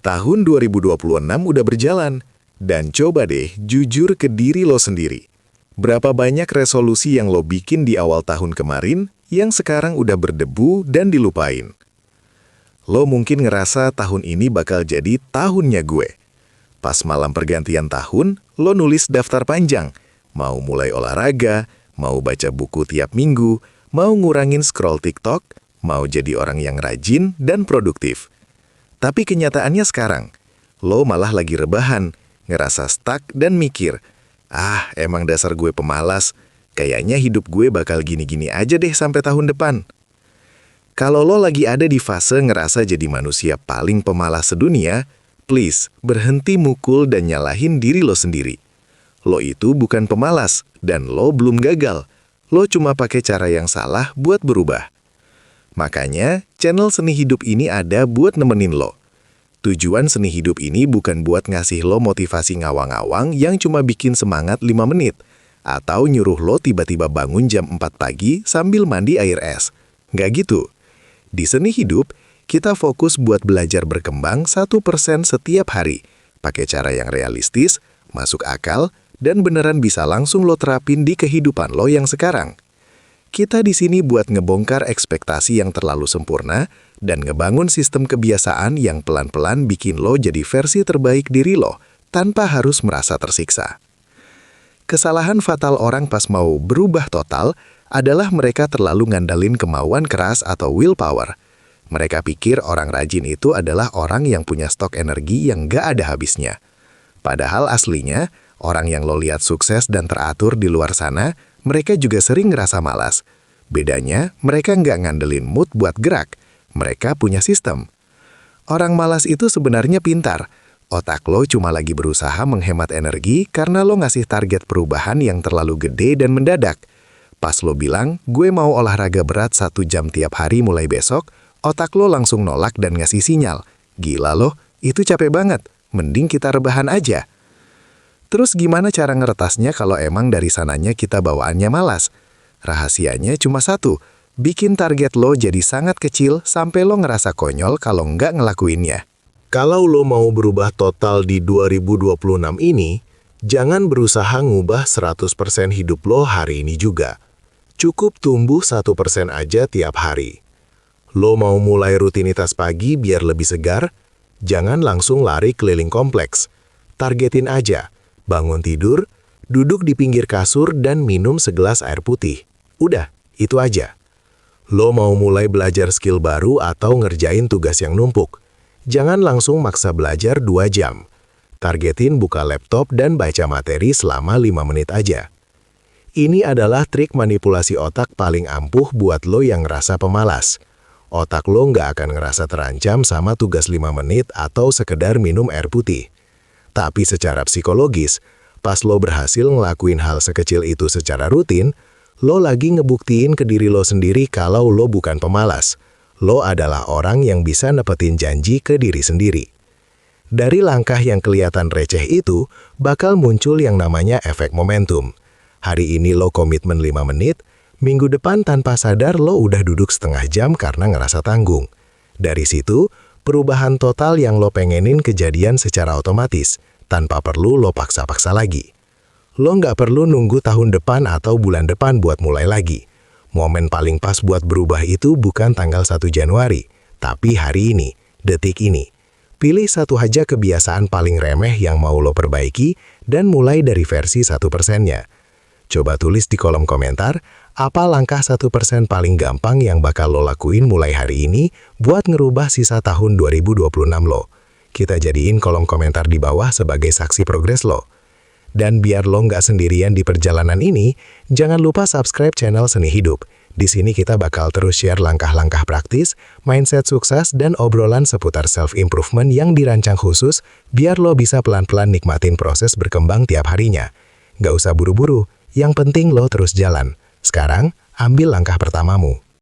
Tahun 2026 udah berjalan, dan coba deh jujur ke diri lo sendiri. Berapa banyak resolusi yang lo bikin di awal tahun kemarin yang sekarang udah berdebu dan dilupain? Lo mungkin ngerasa tahun ini bakal jadi tahunnya gue. Pas malam pergantian tahun, lo nulis daftar panjang. Mau mulai olahraga, mau baca buku tiap minggu, mau ngurangin scroll TikTok, mau jadi orang yang rajin dan produktif. Tapi kenyataannya sekarang, lo malah lagi rebahan, ngerasa stuck dan mikir, emang dasar gue pemalas, kayaknya hidup gue bakal gini-gini aja deh sampai tahun depan. Kalau lo lagi ada di fase ngerasa jadi manusia paling pemalas sedunia, please berhenti mukul dan nyalahin diri lo sendiri. Lo itu bukan pemalas, dan lo belum gagal. Lo cuma pakai cara yang salah buat berubah. Makanya, channel Seni Hidup ini ada buat nemenin lo. Tujuan Seni Hidup ini bukan buat ngasih lo motivasi ngawang-ngawang yang cuma bikin semangat 5 menit, atau nyuruh lo tiba-tiba bangun jam 4 pagi sambil mandi air es. Nggak gitu. Di Seni Hidup, kita fokus buat belajar berkembang 1% setiap hari, pakai cara yang realistis, masuk akal, dan beneran bisa langsung lo terapin di kehidupan lo yang sekarang. Kita di sini buat ngebongkar ekspektasi yang terlalu sempurna dan ngebangun sistem kebiasaan yang pelan-pelan bikin lo jadi versi terbaik diri lo tanpa harus merasa tersiksa. Kesalahan fatal orang pas mau berubah total adalah mereka terlalu ngandalin kemauan keras atau willpower. Mereka pikir orang rajin itu adalah orang yang punya stok energi yang gak ada habisnya. Padahal aslinya, orang yang lo lihat sukses dan teratur di luar sana, mereka juga sering ngerasa malas. Bedanya, mereka nggak ngandelin mood buat gerak. Mereka punya sistem. Orang malas itu sebenarnya pintar. Otak lo cuma lagi berusaha menghemat energi karena lo ngasih target perubahan yang terlalu gede dan mendadak. Pas lo bilang, gue mau olahraga berat 1 jam tiap hari mulai besok, otak lo langsung nolak dan ngasih sinyal. Gila lo, itu capek banget. Mending kita rebahan aja. Terus gimana cara ngeretasnya kalau emang dari sananya kita bawaannya malas? Rahasianya cuma satu, bikin target lo jadi sangat kecil sampai lo ngerasa konyol kalau nggak ngelakuinnya. Kalau lo mau berubah total di 2026 ini, jangan berusaha ngubah 100% hidup lo hari ini juga. Cukup tumbuh 1% aja tiap hari. Lo mau mulai rutinitas pagi biar lebih segar? Jangan langsung lari keliling kompleks. Targetin aja. Bangun tidur, duduk di pinggir kasur dan minum segelas air putih. Udah, itu aja. Lo mau mulai belajar skill baru atau ngerjain tugas yang numpuk. Jangan langsung maksa belajar 2 jam. Targetin buka laptop dan baca materi selama 5 menit aja. Ini adalah trik manipulasi otak paling ampuh buat lo yang ngerasa pemalas. Otak lo nggak akan ngerasa terancam sama tugas 5 menit atau sekedar minum air putih. Tapi secara psikologis, pas lo berhasil ngelakuin hal sekecil itu secara rutin, lo lagi ngebuktiin ke diri lo sendiri kalau lo bukan pemalas. Lo adalah orang yang bisa nepetin janji ke diri sendiri. Dari langkah yang kelihatan receh itu, bakal muncul yang namanya efek momentum. Hari ini lo komitmen 5 menit, minggu depan tanpa sadar lo udah duduk setengah jam karena ngerasa tanggung. Dari situ, perubahan total yang lo pengenin kejadian secara otomatis, tanpa perlu lo paksa-paksa lagi. Lo nggak perlu nunggu tahun depan atau bulan depan buat mulai lagi. Momen paling pas buat berubah itu bukan tanggal 1 Januari, tapi hari ini, detik ini. Pilih satu aja kebiasaan paling remeh yang mau lo perbaiki dan mulai dari versi 1%-nya. Coba tulis di kolom komentar, apa langkah 1% paling gampang yang bakal lo lakuin mulai hari ini buat ngerubah sisa tahun 2026 lo. Kita jadiin kolom komentar di bawah sebagai saksi progres lo. Dan biar lo nggak sendirian di perjalanan ini, jangan lupa subscribe channel Seni Hidup. Di sini kita bakal terus share langkah-langkah praktis, mindset sukses, dan obrolan seputar self-improvement yang dirancang khusus biar lo bisa pelan-pelan nikmatin proses berkembang tiap harinya. Nggak usah buru-buru, yang penting lo terus jalan. Sekarang, ambil langkah pertamamu.